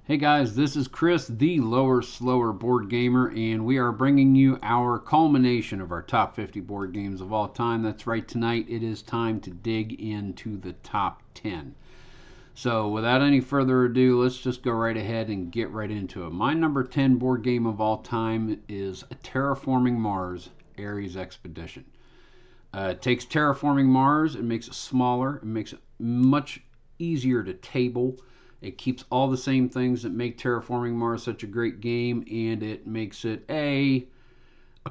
Hey guys, this is Chris, the Lower Slower Board Gamer, and we are bringing you our culmination of our top 50 board games of all time. That's right, tonight it is time to dig into the top 10. So, without any further ado, let's just go right ahead and get right into it. My number 10 board game of all time is Terraforming Mars Ares Expedition. It takes Terraforming Mars, it makes it smaller, it makes it much easier to table. It keeps all the same things that make Terraforming Mars such a great game, and it makes it a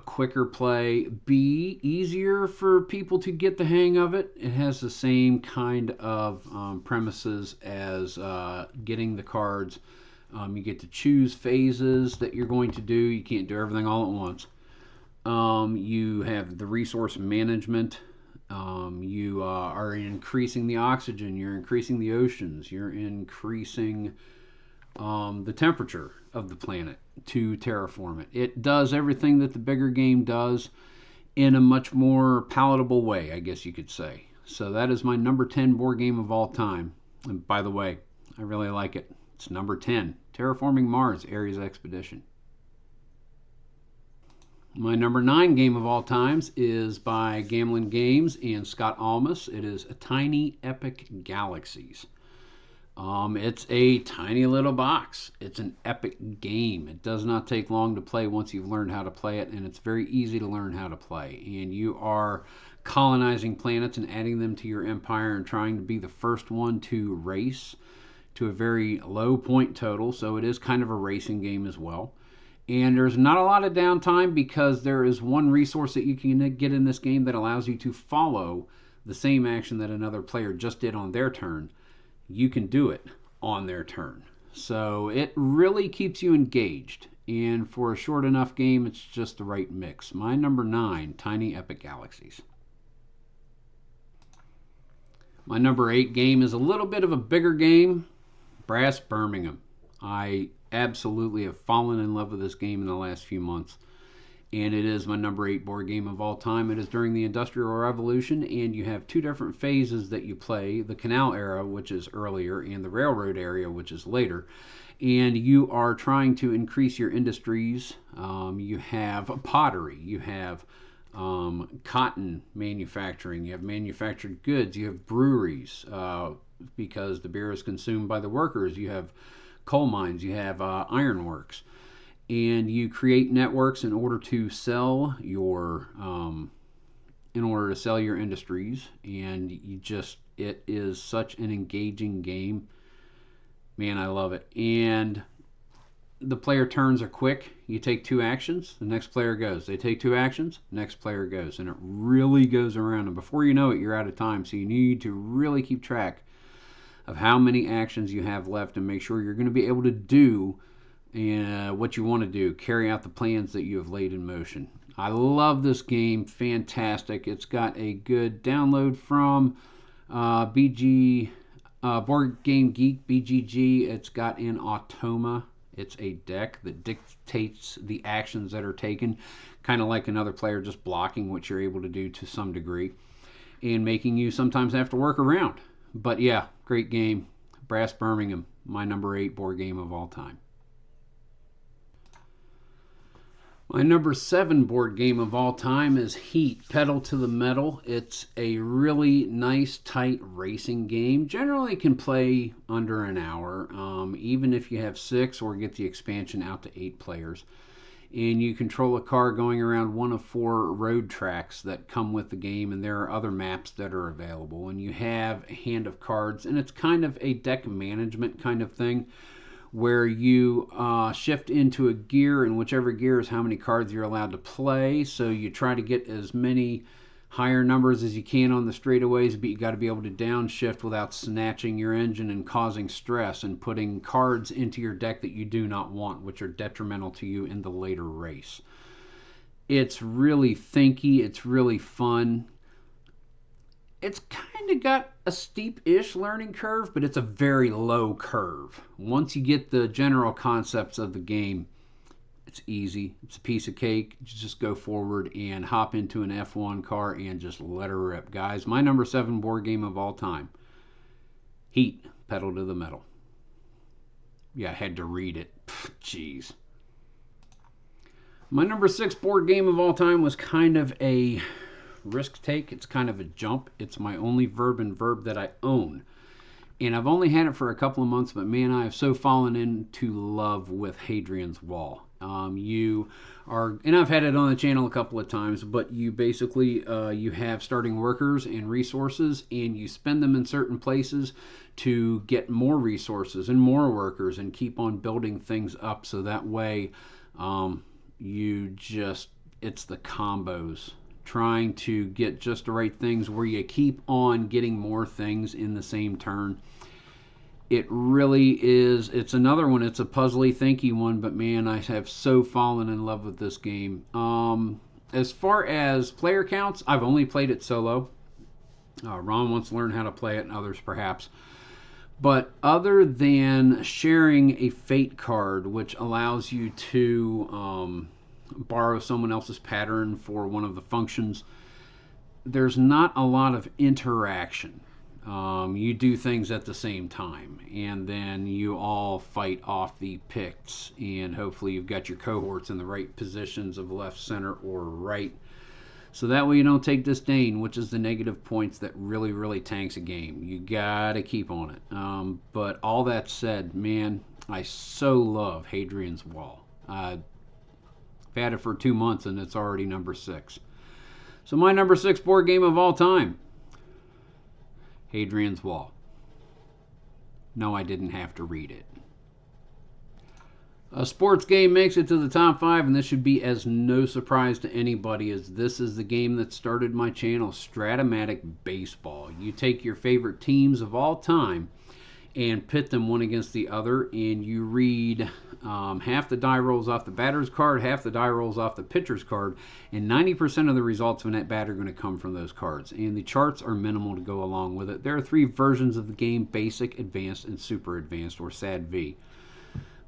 quicker play, B, easier for people to get the hang of it. It has the same kind of premises as getting the cards. You get to choose phases that you're going to do. You can't do everything all at once. You have the resource management. You are increasing the oxygen, you're increasing the oceans, you're increasing the temperature of the planet to terraform it. It does everything that the bigger game does in a much more palatable way, I guess you could say. So that is my number 10 board game of all time. And by the way, I really like it. It's number 10, Terraforming Mars Ares Expedition. My number 9 game of all times is by Gamblin Games and Scott Almus. It is Tiny Epic Galaxies. It's a tiny little box. It's an epic game. It does not take long to play once you've learned how to play it, and it's very easy to learn how to play. And you are colonizing planets and adding them to your empire and trying to be the first one to race to a very low point total, so it is kind of a racing game as well. And there's not a lot of downtime because there is one resource that you can get in this game that allows you to follow the same action that another player just did on their turn. You can do it on their turn. So it really keeps you engaged. And for a short enough game, it's just the right mix. My number 9, Tiny Epic Galaxies. My number 8 game is a little bit of a bigger game, Brass Birmingham. I absolutely have fallen in love with this game in the last few months, and it is my number 8 board game of all time. It is during the Industrial Revolution, and you have two different phases that you play: the canal era, which is earlier, and the railroad area, which is later. And you are trying to increase your industries. You have pottery, you have cotton manufacturing, you have manufactured goods, you have breweries, because the beer is consumed by the workers. You have coal mines, you have ironworks, and you create networks in order to sell your industries. And it is such an engaging game. Man, I love it. And the player turns are quick. You take 2 actions, the next player goes. They take 2 actions, next player goes, and it really goes around. And before you know it, you're out of time. So you need to really keep track of how many actions you have left and make sure you're going to be able to do what you want to do, carry out the plans that you have laid in motion. I love this game. Fantastic. It's got a good download from Board Game Geek, BGG. It's got an automa. It's a deck that dictates the actions that are taken, kind of like another player just blocking what you're able to do to some degree, and making you sometimes have to work around. But yeah, great game. Brass Birmingham, my number 8 board game of all time. My number 7 board game of all time is Heat, Pedal to the Metal. It's a really nice, tight racing game. Generally can play under an hour, even if you have 6 or get the expansion out to 8 players. And you control a car going around one of 4 road tracks that come with the game, and there are other maps that are available. And you have a hand of cards, and it's kind of a deck management kind of thing, where you shift into a gear, and whichever gear is how many cards you're allowed to play. So you try to get as many higher numbers as you can on the straightaways, but you got to be able to downshift without snatching your engine and causing stress and putting cards into your deck that you do not want, which are detrimental to you in the later race. It's really thinky, it's really fun. It's kind of got a steep-ish learning curve, but it's a very low curve. Once you get the general concepts of the game, it's easy. It's a piece of cake. You just go forward and hop into an F1 car and just let her rip. Guys, my number 7 board game of all time, Heat, Pedal to the Metal. Yeah, I had to read it. Jeez. My number 6 board game of all time was kind of a risk take. It's kind of a jump. It's my only verb and verb that I own. And I've only had it for a couple of months, but man, I have so fallen into love with Hadrian's Wall. You are, and I've had it on the channel a couple of times, but you basically you have starting workers and resources, and you spend them in certain places to get more resources and more workers, and keep on building things up. So that way, you just it's the combos, trying to get just the right things where you keep on getting more things in the same turn. It really is. It's another one. It's a puzzly, thinky one, but man, I have so fallen in love with this game. As far as player counts, I've only played it solo. Ron wants to learn how to play it, and others perhaps. But other than sharing a fate card, which allows you to borrow someone else's pattern for one of the functions, there's not a lot of interaction. You do things at the same time, and then you all fight off the Picts, and hopefully you've got your cohorts in the right positions of left, center, or right. So that way you don't take disdain, which is the negative points that really tanks a game. You gotta keep on it. But all that said, man, I so love Hadrian's Wall. I've had it for 2 months, and it's already number 6. So my number 6 board game of all time, Hadrian's Wall. No, I didn't have to read it. A sports game makes it to the top 5, and this should be as no surprise to anybody, as this is the game that started my channel, Stratomatic Baseball. You take your favorite teams of all time and pit them one against the other, and you read half the die rolls off the batter's card, half the die rolls off the pitcher's card, and 90% of the results from that bat are going to come from those cards. And the charts are minimal to go along with it. There are 3 versions of the game: basic, advanced, and super advanced, or SAD-V.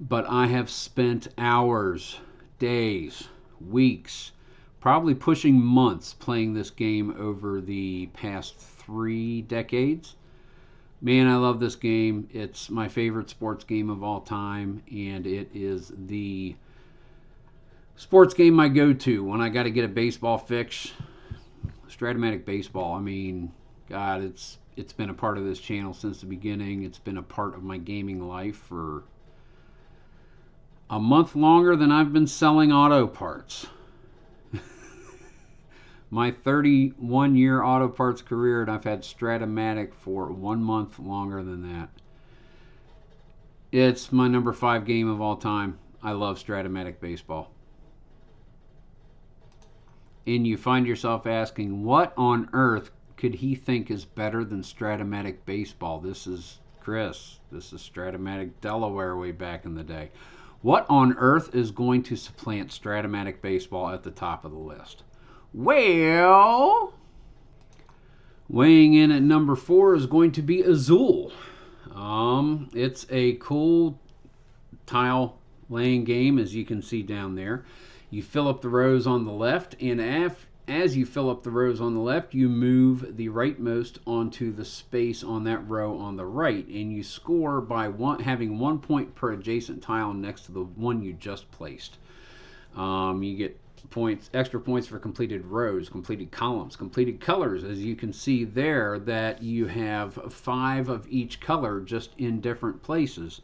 But I have spent hours, days, weeks, probably pushing months playing this game over the past 3 decades. Man, I love this game. It's my favorite sports game of all time, and it is the sports game I go to when I got to get a baseball fix. Stratomatic Baseball. I mean, God, it's been a part of this channel since the beginning. It's been a part of my gaming life for a month longer than I've been selling auto parts. My 31-year auto parts career, and I've had Stratomatic for 1 month longer than that. It's my number 5 game of all time. I love Stratomatic Baseball. And you find yourself asking, what on earth could he think is better than Stratomatic Baseball? This is Chris. This is Stratomatic Delaware way back in the day. What on earth is going to supplant Stratomatic Baseball at the top of the list? Well, weighing in at number 4 is going to be Azul. It's a cool tile laying game, as you can see down there. You fill up the rows on the left, and as you fill up the rows on the left, you move the rightmost onto the space on that row on the right, and you score by having 1 point per adjacent tile next to the one you just placed. You get extra points for completed rows, completed columns, completed colors, as you can see there that you have 5 of each color just in different places.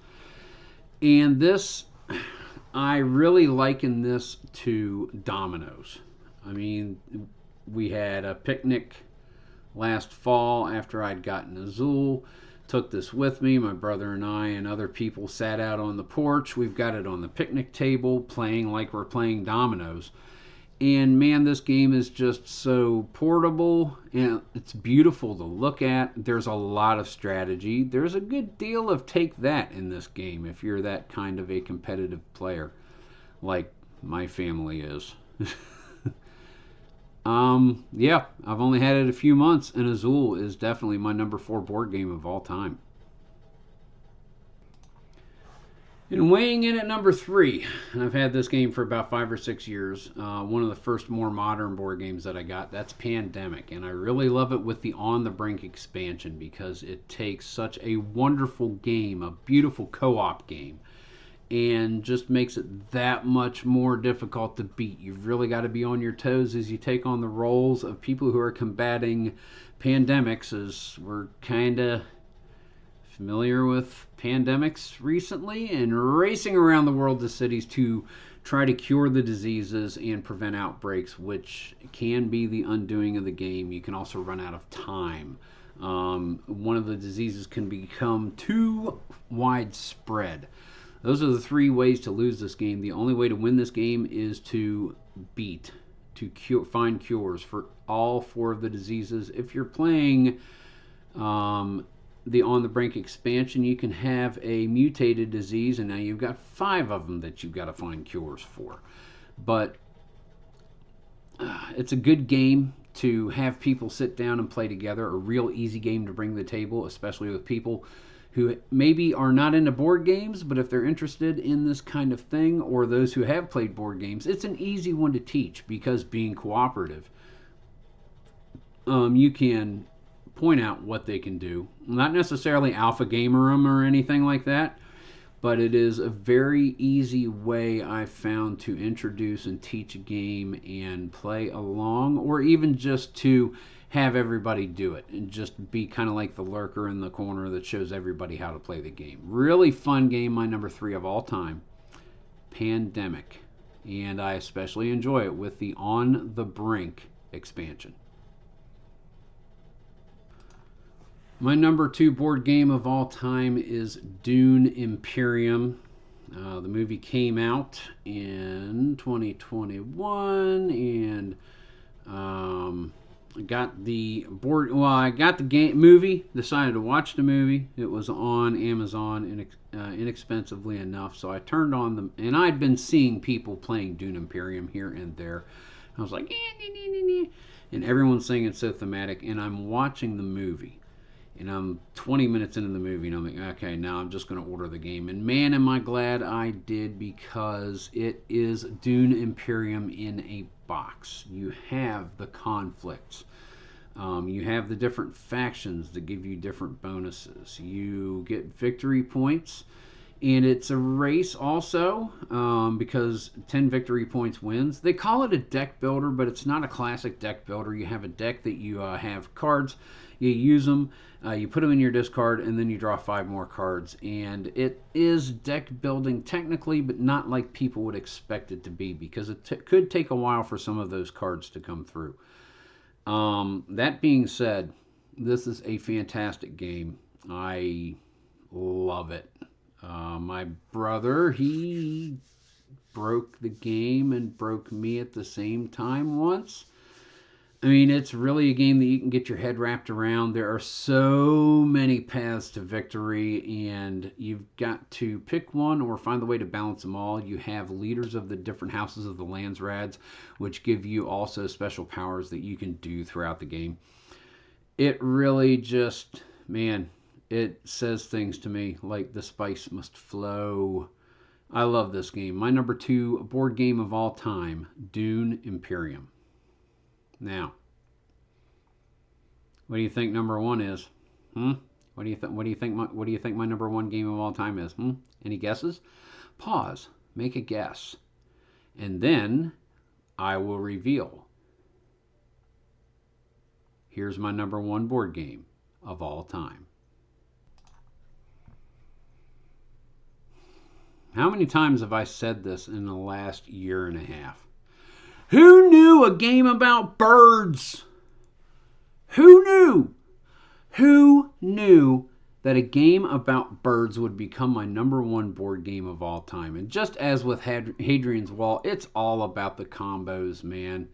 And this, I really liken this to dominoes. I mean, we had a picnic last fall after I'd gotten Azul. Took this with me. My brother and I and other people sat out on the porch. We've got it on the picnic table, playing like we're playing dominoes. And man, this game is just so portable, and it's beautiful to look at. There's a lot of strategy. There's a good deal of take that in this game if you're that kind of a competitive player, like my family is. Yeah, I've only had it a few months, and Azul is definitely my number 4 board game of all time. And weighing in at number 3, and I've had this game for about 5 or 6 years, one of the first more modern board games that I got, that's Pandemic. And I really love it with the On the Brink expansion, because it takes such a wonderful game, a beautiful co-op game, and just makes it that much more difficult to beat. You've really got to be on your toes as you take on the roles of people who are combating pandemics, as we're kind of familiar with pandemics recently, and racing around the world to cities to try to cure the diseases and prevent outbreaks, which can be the undoing of the game. You can also run out of time. One of the diseases can become too widespread. Those are the three ways to lose this game. The only way to win this game is to find cures for all four of the diseases. If you're playing the On the Brink expansion, you can have a mutated disease, and now you've got 5 of them that you've got to find cures for. But it's a good game to have people sit down and play together, a real easy game to bring to the table, especially with people who maybe are not into board games, but if they're interested in this kind of thing, or those who have played board games, it's an easy one to teach, because being cooperative, you can point out what they can do. Not necessarily alpha gamer them or anything like that, but it is a very easy way I've found to introduce and teach a game and play along, or even just to have everybody do it and just be kind of like the lurker in the corner that shows everybody how to play the game. Really fun game, my number 3 of all time, Pandemic. And I especially enjoy it with the On the Brink expansion. My number 2 board game of all time is Dune Imperium. The movie came out in 2021, and I got the movie, decided to watch the movie. It was on Amazon inexpensively enough, so I turned on them, and I'd been seeing people playing Dune Imperium here and there. I was like, and everyone's saying it's so thematic, and I'm watching the movie. And I'm 20 minutes into the movie, and I'm like, okay, now I'm just going to order the game. And man, am I glad I did, because it is Dune Imperium in a box. You have the conflicts. You have the different factions that give you different bonuses. You get victory points. And it's a race also, because 10 victory points wins. They call it a deck builder, but it's not a classic deck builder. You have a deck that you have cards. You use them, you put them in your discard, and then you draw 5 more cards. And it is deck building technically, but not like people would expect it to be, because it could take a while for some of those cards to come through. That being said, this is a fantastic game. I love it. My brother, he broke the game and broke me at the same time once. I mean, it's really a game that you can get your head wrapped around. There are so many paths to victory, and you've got to pick one or find the way to balance them all. You have leaders of the different houses of the Landsrads, which give you also special powers that you can do throughout the game. It really just, man, it says things to me like the spice must flow. I love this game. My number 2 board game of all time, Dune Imperium. Now, what do you think number 1 is? What do you think my number 1 game of all time is? Any guesses? Pause. Make a guess. And then I will reveal. Here's my number 1 board game of all time. How many times have I said this in the last year and a half? Who knew a game about birds? Who knew? Who knew that a game about birds would become my number 1 board game of all time? And just as with Hadrian's Wall, it's all about the combos, man.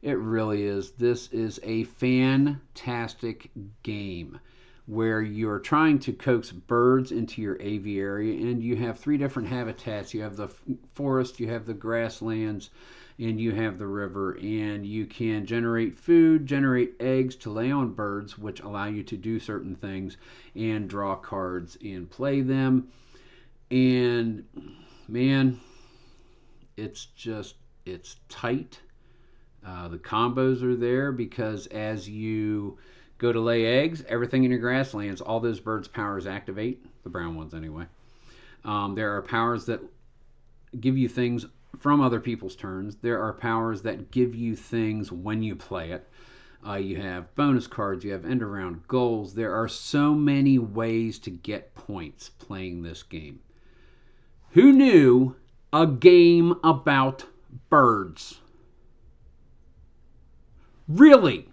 It really is. This is a fantastic game where you're trying to coax birds into your aviary, and you have 3 different habitats. You have the forest, you have the grasslands, and you have the river, and you can generate food, generate eggs to lay on birds, which allow you to do certain things, and draw cards and play them. And man, it's tight. The combos are there because as you go to lay eggs, everything in your grasslands, all those birds' powers activate, the brown ones anyway. There are powers that give you things from other people's turns. There are powers that give you things when you play it. You have bonus cards, you have end of round goals. There are so many ways to get points playing this game. Who knew a game about birds? Really?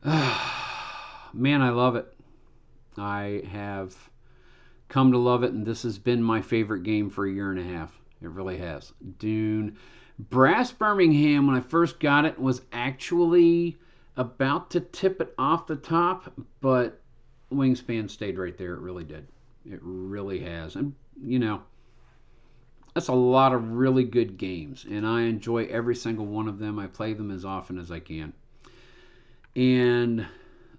Man, I love it. I have come to love it, and this has been my favorite game for a year and a half. It really has. Dune. Brass Birmingham, when I first got it, was actually about to tip it off the top, but Wingspan stayed right there. It really did. It really has. And, you know, that's a lot of really good games, and I enjoy every single one of them. I play them as often as I can. And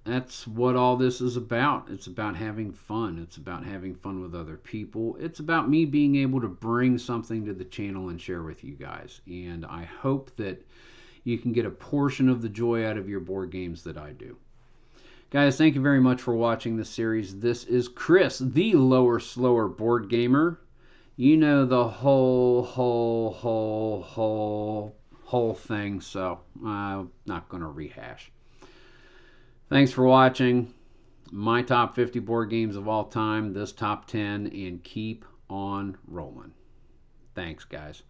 that's what all this is about. It's about having fun. It's about having fun with other people. It's about me being able to bring something to the channel and share with you guys. And I hope that you can get a portion of the joy out of your board games that I do. Guys, thank you very much for watching this series. This is Chris, the Lower Slower Board Gamer. You know the whole thing, so I'm not going to rehash. Thanks for watching my top 50 board games of all time, this top 10, and keep on rolling. Thanks, guys.